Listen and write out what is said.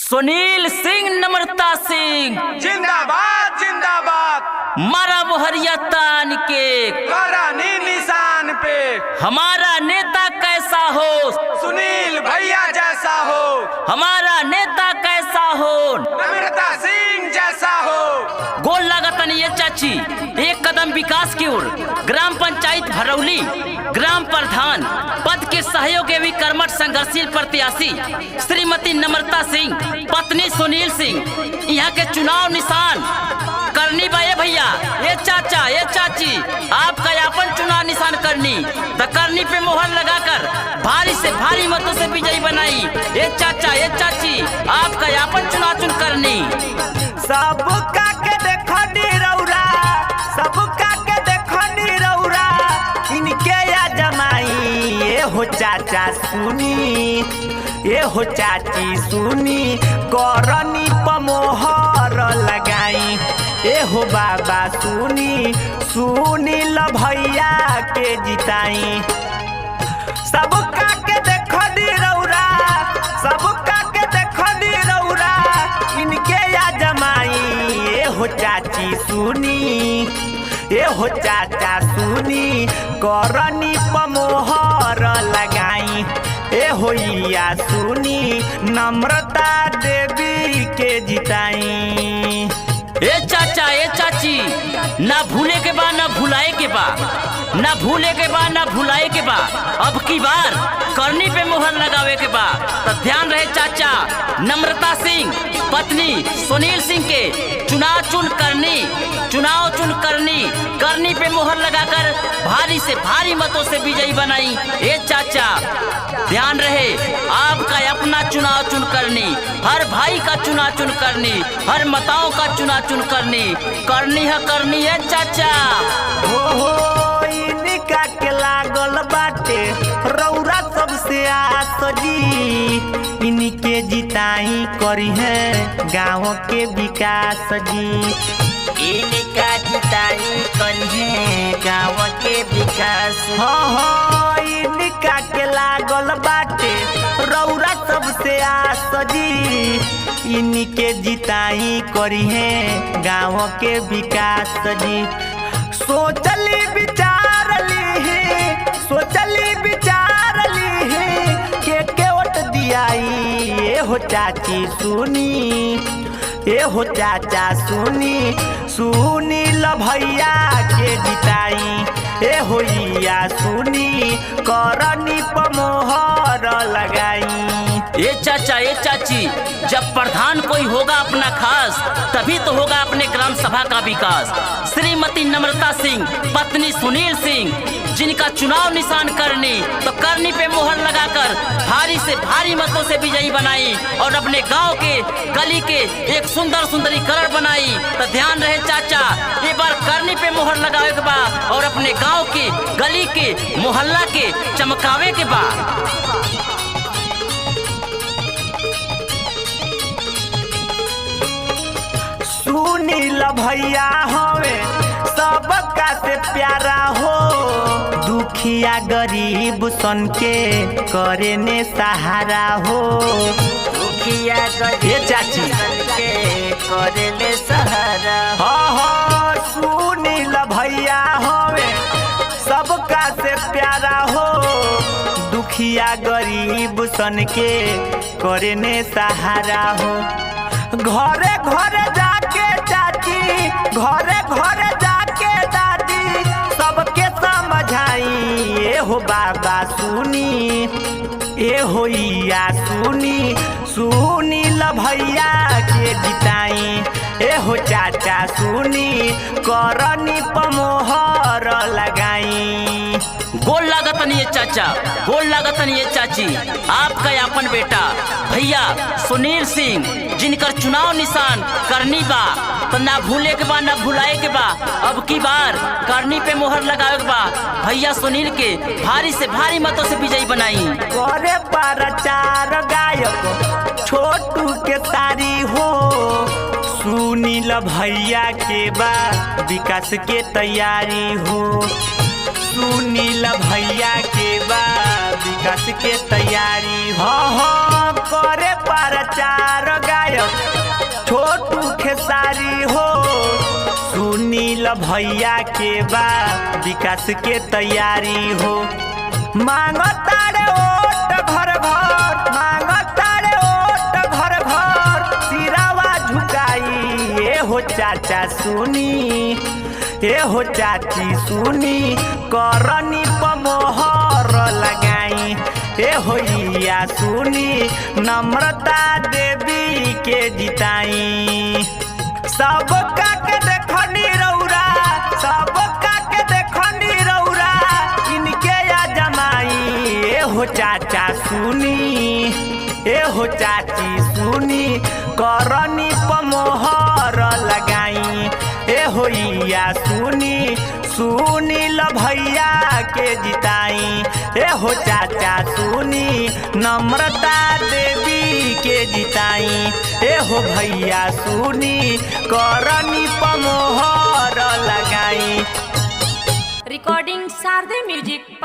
सुनील सिंह, नम्रता सिंह जिंदाबाद जिंदाबाद। मारा बोहरिया तान के करानी निशान पे हमारा नेता कैसा हो, सुनील भैया जैसा हो, हमारा नेता कैसा हो, नम्रता सिंह जैसा हो। गोल लागतन ये चाची एक कदम विकास की ओर। ग्राम पंचायत भरौली ग्राम प्रधान पद के सहयोग भी कर्मठ संघर्षशील प्रत्याशी श्रीमती नम्रता सिंह पत्नी सुनील सिंह यहाँ के चुनाव निशान करनी बा। ये भैया, ये चाचा, ये चाची, आपका यापन चुनाव निशान करनी द करनी पे मोहर लगाकर भारी से भारी मतों से विजयी बनाई। ये चाचा, ये चाची, आपका यापन चुनाव चुन करनी। सबका के देखो निरौरा, सबका के देखो निरौरा, इनके या जमाई। ये हो चाचा सुनी, ये हो चाची सुनी, करनी पमोहर लगाई। ए हो बाबा सुनी, सुनील भैया के जिताई। सबका के देखो निरौरा, सबका के देखो निरौरा, इनके या जमाई। ए हो चाची सुनी, ए हो चाचा सुनी, करनी पमोहर लगाई। ए होइया सुनी, नम्रता देवी के जिताई। ए चाचा, ए चाची, ना भूले के बा ना भुलाए के बा, ना भूले के बा ना भुलाए के बा। अब की बार करनी पे मोहर लगावे के बा तो ध्यान रहे चाचा नम्रता सिंह पत्नी सुनील सिंह के चुनाव चुन करनी, चुनाव चुन करनी, करनी पे मोहर लगाकर भारी से भारी मतों से विजयी बनाई। ए चाचा ध्यान रहे आपका अपना चुनाव चुन करनी, हर भाई का चुनाव चुन करनी, हर माताओं का चुनाव चुन करनी, करनी है चाचा। हो इनका के लागल बाटे रौरा सबसे आस जी, इनके जिताई करी है गाँव के विकास जी। इनका जिताई करी है गाँव के विकास। हाँ इनका के लागल बाटे रौरा सबसे आस जी, इनके जिताई करी है गाँव के विकास जी। सोचली विचार ली, सोचली विचार ली, के वोट दियाई। ए हो चाची सुनी, ए हो चाचा सुनी, सुनील भैया के जिताई। ए होइया सुनी, करनी पमोहर लगाई। ये चाचा, ये चाची, जब प्रधान कोई होगा अपना खास तभी तो होगा अपने ग्राम सभा का विकास। श्रीमती नम्रता सिंह पत्नी सुनील सिंह जिनका चुनाव निशान करनी तो करनी पे मोहर लगाकर भारी से भारी मतों से विजयी बनाई और अपने गांव के गली के एक सुंदर सुंदरीकरण बनाई। तो ध्यान रहे चाचा एक बार करनी पे मोहर लगावे के बा और अपने गांव के गली के मोहल्ला के चमकावे के बा। सुनील भैया हवे सबका से प्यारा हो, दुखिया गरीब सन के करे ने सहारा हो। दुखिया गरीब चाची के करे ले सहारा। हाँ सुनील भैया हवे सबका से प्यारा हो, दुखिया गरीब सन के करे ने सहारा हो। घरे घरे जाके चाची, घरे घरे जाके दादी, सबके समझाई। ए हो बाबा सुनी, ए होइया सुनी, सुनील भैया के जिताई। ए हो चाचा सुनी, करनी पमोहर लगाई। गोल लागतन ये चाचा, गोल लागतन ये चाची, आपका यापन बेटा भैया सुनील सिंह जिनकर चुनाव निशान करनी बा तो ना भूले के बा ना भुलाए के बा। अब की बार करनी पे मोहर लगावे के बा, भैया सुनील के भारी से भारी मतों से विजयी बनाई। करे प्रचार गायक छोटू के तारी हो, सुनील भैया के बा विकास के तैयारी हो। सुनील भैया के बा विकास के तैयारी हो। करे प्रचार गायक सारी हो सुनील भैया के बा विकास के तैयारी हो। मांगता रे ओट घर घर, मांगता रे ओट घर घर, सिरावा झुकाई ए हो चाचा सुनी, ए हो चाची सुनी, करनी पमोहर लगाई ए होइया सुनी, नम्रता देवी के जिताई। सब के देखनी रौरा, सब के देखनी रौरा, इनके या जमाई ए हो चाचा सुनी, ए हो चाची सुनी, करनी पमोहर लगाई ए होइया सुनी, सुनील भैया के जिताई ए हो चाचा सुनी, नम्रता देवी के जिताई ए हो भैया सुनी, करनी पमोहर लगाई। Recording Sharde music.